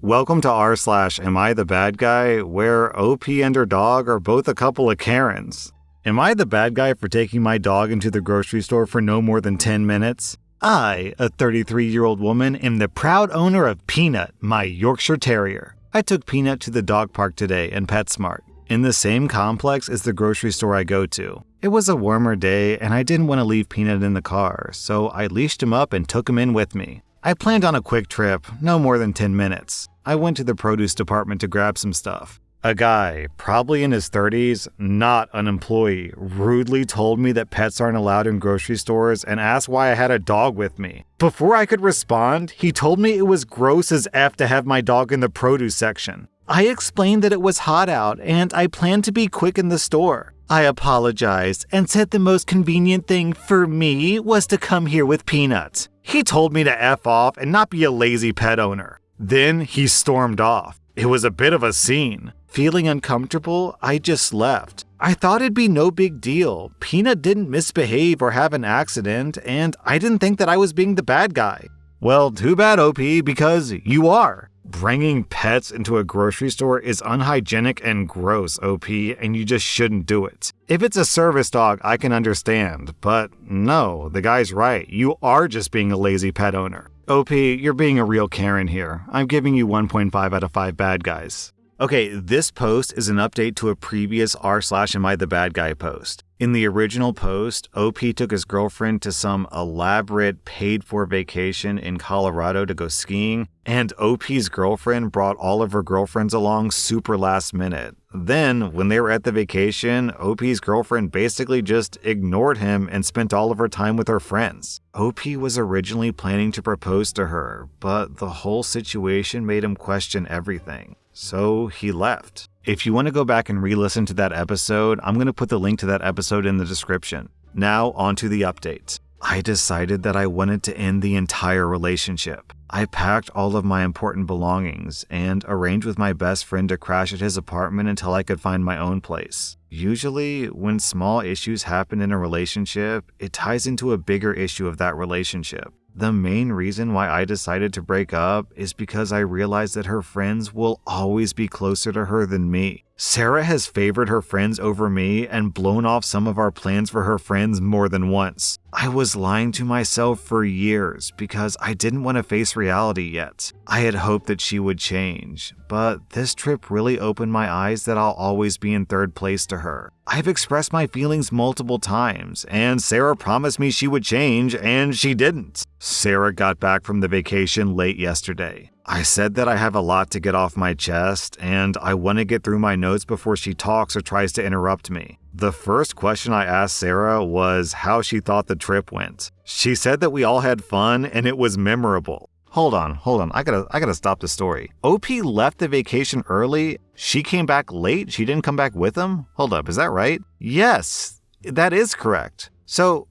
Welcome to rSlash Am I the Bad Guy, where OP and her dog are both a couple of Karens. Am I the bad guy for taking my dog into the grocery store for no more than 10 minutes? I, a 33-year-old woman, am the proud owner of Peanut, my Yorkshire Terrier. I took Peanut to the dog park today in PetSmart, in the same complex as the grocery store I go to. It was a warmer day and I didn't want to leave Peanut in the car, so I leashed him up and took him in with me. I planned on a quick trip, no more than 10 minutes. I went to the produce department to grab some stuff. A guy, probably in his 30s, not an employee, rudely told me that pets aren't allowed in grocery stores and asked why I had a dog with me. Before I could respond, he told me it was gross as F to have my dog in the produce section. I explained that it was hot out and I planned to be quick in the store. I apologized and said the most convenient thing for me was to come here with Peanut. He told me to F off and not be a lazy pet owner. Then he stormed off. It was a bit of a scene. Feeling uncomfortable, I just left. I thought it'd be no big deal. Peanut didn't misbehave or have an accident, and I didn't think that I was being the bad guy. Well, too bad, OP, because you are. Bringing pets into a grocery store is unhygienic and gross, OP, and you just shouldn't do it. If it's a service dog, I can understand, but no, the guy's right. You are just being a lazy pet owner. OP, you're being a real Karen here. I'm giving you 1.5 out of 5 bad guys. Okay, this post is an update to a previous rSlash Am I the Bad Guy post. In the original post, OP took his girlfriend to some elaborate paid-for vacation in Colorado to go skiing, and OP's girlfriend brought all of her girlfriends along super last minute. Then, when they were at the vacation, OP's girlfriend basically just ignored him and spent all of her time with her friends. OP was originally planning to propose to her, but the whole situation made him question everything. So he left. If you want to go back and re-listen to that episode, I'm going to put the link to that episode in the description. Now, on to the update. I decided that I wanted to end the entire relationship. I packed all of my important belongings and arranged with my best friend to crash at his apartment until I could find my own place. Usually, when small issues happen in a relationship, it ties into a bigger issue of that relationship. The main reason why I decided to break up is because I realized that her friends will always be closer to her than me. Sarah has favored her friends over me and blown off some of our plans for her friends more than once. I was lying to myself for years because I didn't want to face reality yet. I had hoped that she would change, but this trip really opened my eyes that I'll always be in third place to her. I've expressed my feelings multiple times, and Sarah promised me she would change, and she didn't. Sarah got back from the vacation late yesterday. I said that I have a lot to get off my chest, and I want to get through my notes before she talks or tries to interrupt me. The first question I asked Sarah was how she thought the trip went. She said that we all had fun and it was memorable. Hold on. I gotta stop the story. OP left the vacation early. She came back late. She didn't come back with him? Hold up, is that right? Yes, that is correct. So,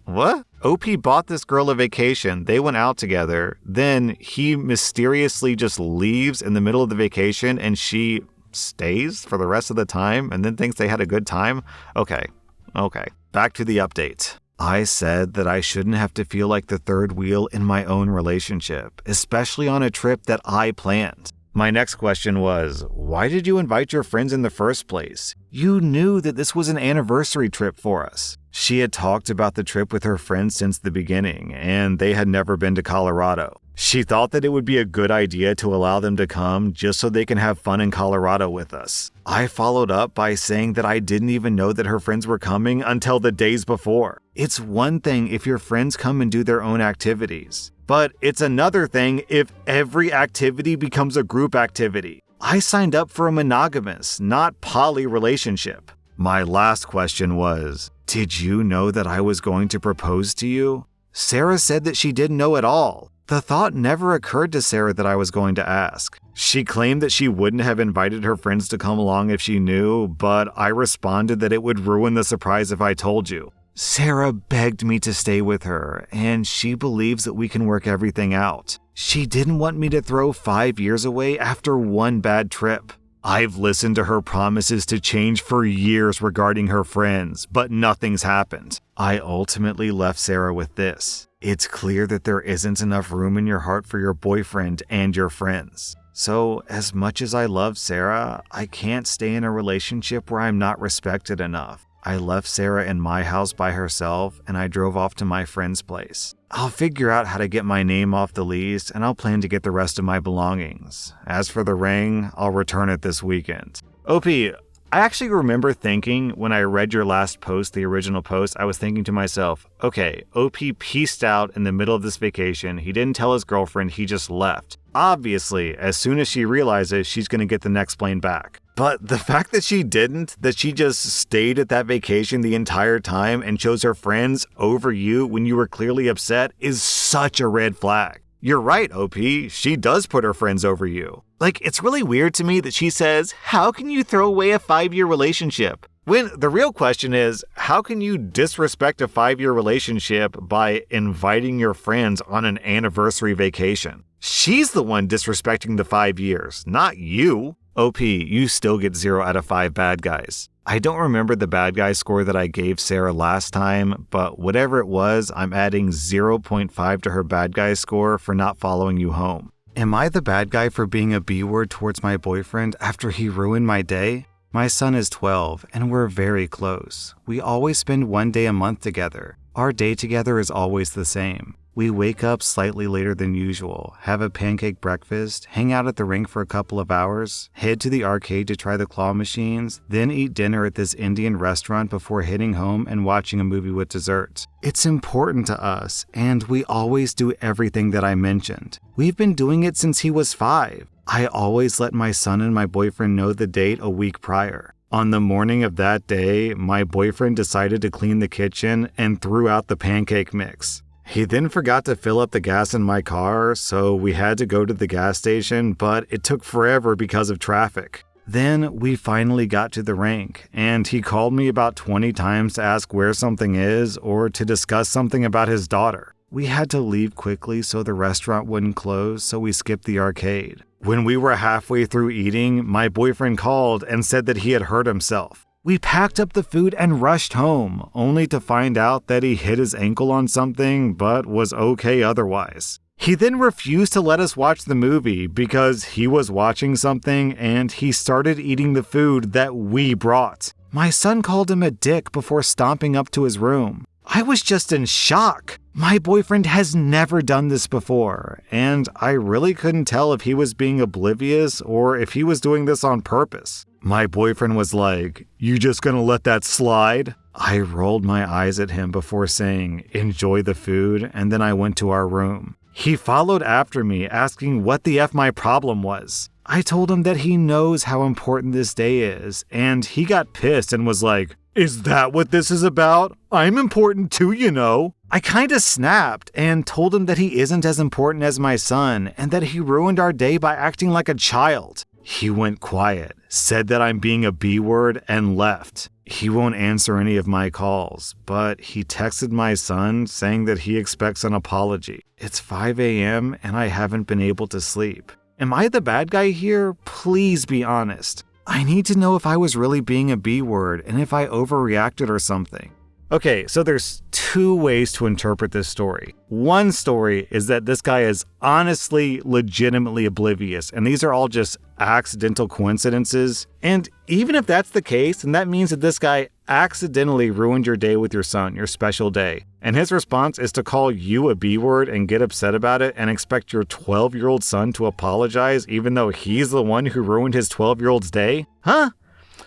what? OP bought this girl a vacation. They went out together. Then he mysteriously just leaves in the middle of the vacation and she stays for the rest of the time and then thinks they had a good time? Okay. Back to the update. I said that I shouldn't have to feel like the third wheel in my own relationship, especially on a trip that I planned. My next question was, why did you invite your friends in the first place? You knew that this was an anniversary trip for us. She had talked about the trip with her friends since the beginning, and they had never been to Colorado. She thought that it would be a good idea to allow them to come just so they can have fun in Colorado with us. I followed up by saying that I didn't even know that her friends were coming until the days before. It's one thing if your friends come and do their own activities, but it's another thing if every activity becomes a group activity. I signed up for a monogamous, not poly relationship. My last question was, did you know that I was going to propose to you? Sarah said that she didn't know at all. The thought never occurred to Sarah that I was going to ask. She claimed that she wouldn't have invited her friends to come along if she knew, but I responded that it would ruin the surprise if I told you. Sarah begged me to stay with her, and she believes that we can work everything out. She didn't want me to throw 5 years away after one bad trip. I've listened to her promises to change for years regarding her friends, but nothing's happened. I ultimately left Sarah with this. It's clear that there isn't enough room in your heart for your boyfriend and your friends. So, as much as I love Sarah, I can't stay in a relationship where I'm not respected enough. I left Sarah in my house by herself and I drove off to my friend's place. I'll figure out how to get my name off the lease and I'll plan to get the rest of my belongings. As for the ring, I'll return it this weekend. OP, I actually remember thinking when I read your last post, the original post, I was thinking to myself, okay, OP peaced out in the middle of this vacation. He didn't tell his girlfriend, he just left. Obviously, as soon as she realizes, she's going to get the next plane back. But the fact that she didn't, that she just stayed at that vacation the entire time and chose her friends over you when you were clearly upset is such a red flag. You're right, OP, she does put her friends over you. Like, it's really weird to me that she says, how can you throw away a 5-year relationship? When the real question is, how can you disrespect a 5-year relationship by inviting your friends on an anniversary vacation? She's the one disrespecting the 5 years, not you. OP, you still get 0 out of 5 bad guys. I don't remember the bad guy score that I gave Sarah last time, but whatever it was, I'm adding 0.5 to her bad guy score for not following you home. Am I the bad guy for being a B-word towards my boyfriend after he ruined my day? My son is 12 and we're very close. We always spend 1 day a month together. Our day together is always the same. We wake up slightly later than usual, have a pancake breakfast, hang out at the rink for a couple of hours, head to the arcade to try the claw machines, then eat dinner at this Indian restaurant before heading home and watching a movie with dessert. It's important to us, and we always do everything that I mentioned. We've been doing it since he was 5. I always let my son and my boyfriend know the date a week prior. On the morning of that day, my boyfriend decided to clean the kitchen and threw out the pancake mix. He then forgot to fill up the gas in my car, so we had to go to the gas station, but it took forever because of traffic. Then we finally got to the rink, and he called me about 20 times to ask where something is or to discuss something about his daughter. We had to leave quickly so the restaurant wouldn't close, so we skipped the arcade. When we were halfway through eating, my boyfriend called and said that he had hurt himself. We packed up the food and rushed home, only to find out that he hit his ankle on something, but was okay otherwise. He then refused to let us watch the movie because he was watching something and he started eating the food that we brought. My son called him a dick before stomping up to his room. I was just in shock. My boyfriend has never done this before, and I really couldn't tell if he was being oblivious or if he was doing this on purpose. My boyfriend was like, "You just gonna let that slide?" I rolled my eyes at him before saying, "Enjoy the food," and then I went to our room. He followed after me, asking what the F my problem was. I told him that he knows how important this day is, and he got pissed and was like, "Is that what this is about? I'm important too, you know." I kinda snapped and told him that he isn't as important as my son and that he ruined our day by acting like a child. He went quiet, said that I'm being a B-word, and left. He won't answer any of my calls, but he texted my son saying that he expects an apology. It's 5 a.m. and I haven't been able to sleep. Am I the bad guy here? Please be honest. I need to know if I was really being a B-word and if I overreacted or something. Okay, so there's 2 ways to interpret this story. One story is that this guy is honestly, legitimately oblivious, and these are all just accidental coincidences. And even if that's the case, then that means that this guy accidentally ruined your day with your son, your special day. And his response is to call you a B-word and get upset about it and expect your 12-year-old son to apologize even though he's the one who ruined his 12-year-old's day? Huh?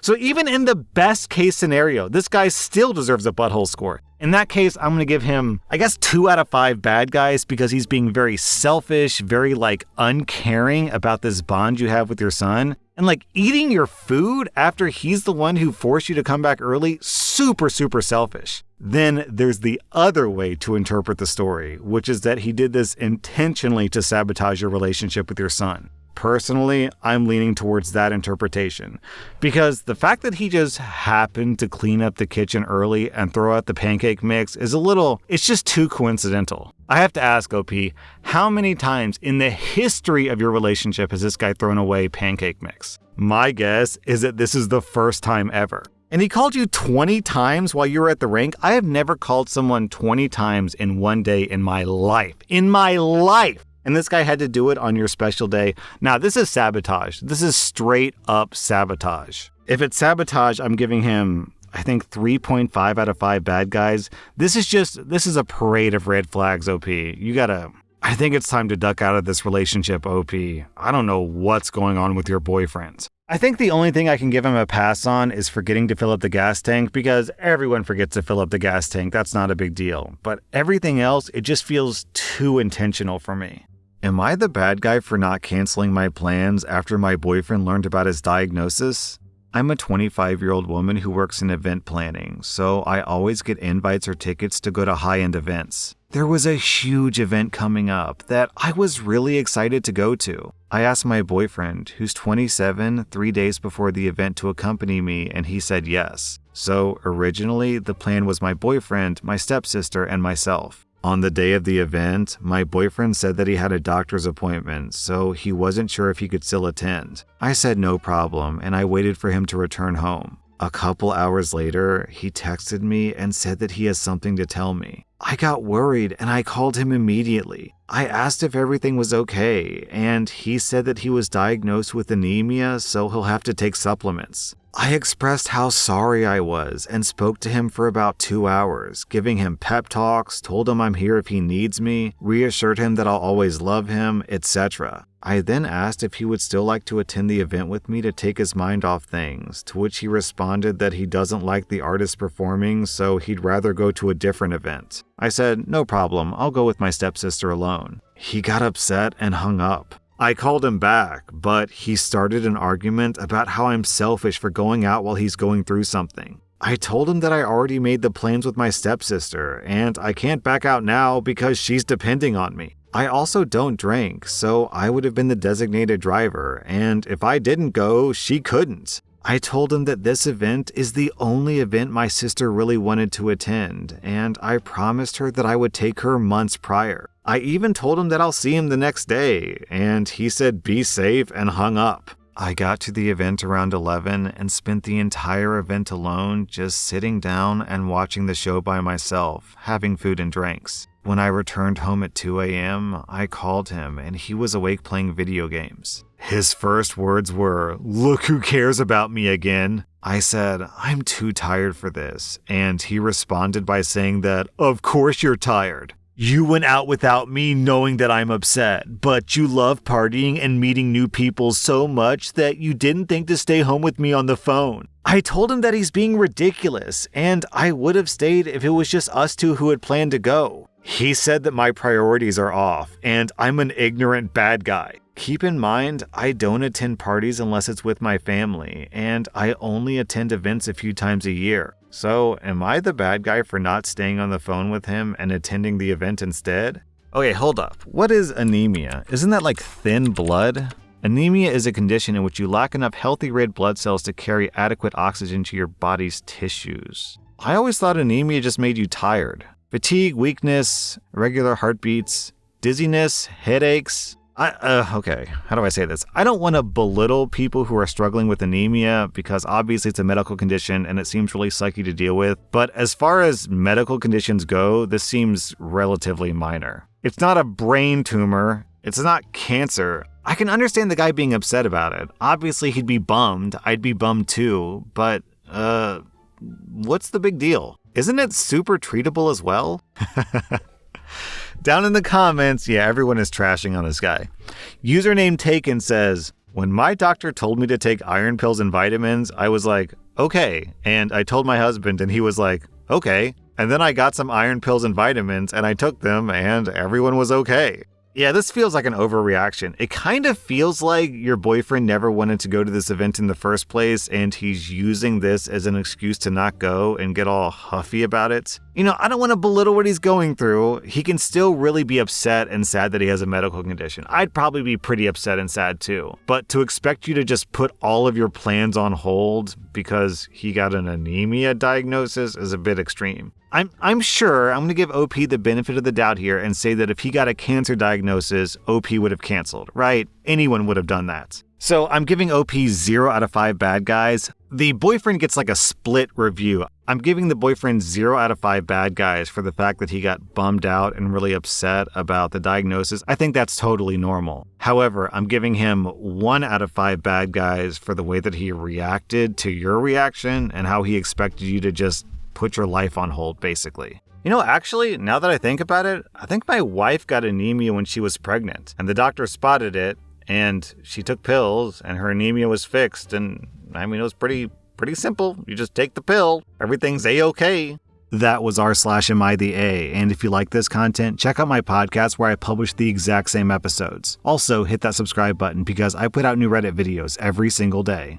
So even in the best case scenario, this guy still deserves a butthole score. In that case, I'm going to give him, 2 out of 5 bad guys because he's being very selfish, very uncaring about this bond you have with your son. And eating your food after he's the one who forced you to come back early, super, super selfish. Then there's the other way to interpret the story, which is that he did this intentionally to sabotage your relationship with your son. Personally, I'm leaning towards that interpretation because the fact that he just happened to clean up the kitchen early and throw out the pancake mix is it's just too coincidental. I have to ask, OP, how many times in the history of your relationship has this guy thrown away pancake mix? My guess is that this is the first time ever. And he called you 20 times while you were at the rink? I have never called someone 20 times in one day in my life. In my life! And this guy had to do it on your special day. Now, this is sabotage. This is straight up sabotage. If it's sabotage, I'm giving him, I think, 3.5 out of 5 bad guys. This is a parade of red flags, OP. I think it's time to duck out of this relationship, OP. I don't know what's going on with your boyfriend. I think the only thing I can give him a pass on is forgetting to fill up the gas tank, because everyone forgets to fill up the gas tank. That's not a big deal. But everything else, it just feels too intentional for me. Am I the bad guy for not canceling my plans after my boyfriend learned about his diagnosis? I'm a 25-year-old woman who works in event planning, so I always get invites or tickets to go to high-end events. There was a huge event coming up that I was really excited to go to. I asked my boyfriend, who's 27, 3 days before the event to accompany me, and he said yes. So originally, the plan was my boyfriend, my stepsister, and myself. On the day of the event, my boyfriend said that he had a doctor's appointment, so he wasn't sure if he could still attend. I said no problem, and I waited for him to return home. A couple hours later, he texted me and said that he has something to tell me. I got worried and I called him immediately. I asked if everything was okay, and he said that he was diagnosed with anemia, so he'll have to take supplements. I expressed how sorry I was and spoke to him for about 2 hours, giving him pep talks, told him I'm here if he needs me, reassured him that I'll always love him, etc. I then asked if he would still like to attend the event with me to take his mind off things, to which he responded that he doesn't like the artist performing, so he'd rather go to a different event. I said, no problem, I'll go with my stepsister alone. He got upset and hung up. I called him back, but he started an argument about how I'm selfish for going out while he's going through something. I told him that I already made the plans with my stepsister, and I can't back out now because she's depending on me. I also don't drink, so I would have been the designated driver, and if I didn't go, she couldn't. I told him that this event is the only event my sister really wanted to attend, and I promised her that I would take her months prior. I even told him that I'll see him the next day, and he said be safe and hung up. I got to the event around 11 and spent the entire event alone, just sitting down and watching the show by myself, having food and drinks. When I returned home at 2 a.m., I called him and he was awake playing video games. His first words were, "Look who cares about me again." I said, "I'm too tired for this," and he responded by saying that, "Of course you're tired. You went out without me knowing that I'm upset, but you love partying and meeting new people so much that you didn't think to stay home with me on the phone." I told him that he's being ridiculous, and I would have stayed if it was just us two who had planned to go. He said that my priorities are off, and I'm an ignorant bad guy. Keep in mind, I don't attend parties unless it's with my family, and I only attend events a few times a year. So, am I the bad guy for not staying on the phone with him and attending the event instead? Okay, hold up. What is anemia? Isn't that like thin blood? Anemia is a condition in which you lack enough healthy red blood cells to carry adequate oxygen to your body's tissues. I always thought anemia just made you tired. Fatigue, weakness, irregular heartbeats, dizziness, headaches. Okay, how do I say this? I don't want to belittle people who are struggling with anemia because obviously it's a medical condition and it seems really sucky to deal with. But as far as medical conditions go, this seems relatively minor. It's not a brain tumor. It's not cancer. I can understand the guy being upset about it. Obviously he'd be bummed. I'd be bummed too. But, what's the big deal? Isn't it super treatable as well? Down in the comments, yeah, everyone is trashing on this guy. Username Taken says, "When my doctor told me to take iron pills and vitamins, I was like, okay. And I told my husband and he was like, okay. And then I got some iron pills and vitamins and I took them and everyone was okay." Yeah, this feels like an overreaction. It kind of feels like your boyfriend never wanted to go to this event in the first place and he's using this as an excuse to not go and get all huffy about it. You know, I don't want to belittle what he's going through. He can still really be upset and sad that he has a medical condition. I'd probably be pretty upset and sad too. But to expect you to just put all of your plans on hold because he got an anemia diagnosis is a bit extreme. I'm sure I'm going to give OP the benefit of the doubt here and say that if he got a cancer diagnosis, OP would have canceled, right? Anyone would have done that. So I'm giving OP 0 out of 5 bad guys, The boyfriend gets like a split review. I'm giving the boyfriend 0 out of 5 bad guys for the fact that he got bummed out and really upset about the diagnosis. I think that's totally normal. However, I'm giving him 1 out of 5 bad guys for the way that he reacted to your reaction and how he expected you to just put your life on hold, basically. You know, actually, now that I think about it, I think my wife got anemia when she was pregnant, and the doctor spotted it, and she took pills, and her anemia was fixed, and I mean, it was pretty simple. You just take the pill. Everything's A-okay. That was rSlash Am I the A? And if you like this content, check out my podcast where I publish the exact same episodes. Also, hit that subscribe button because I put out new Reddit videos every single day.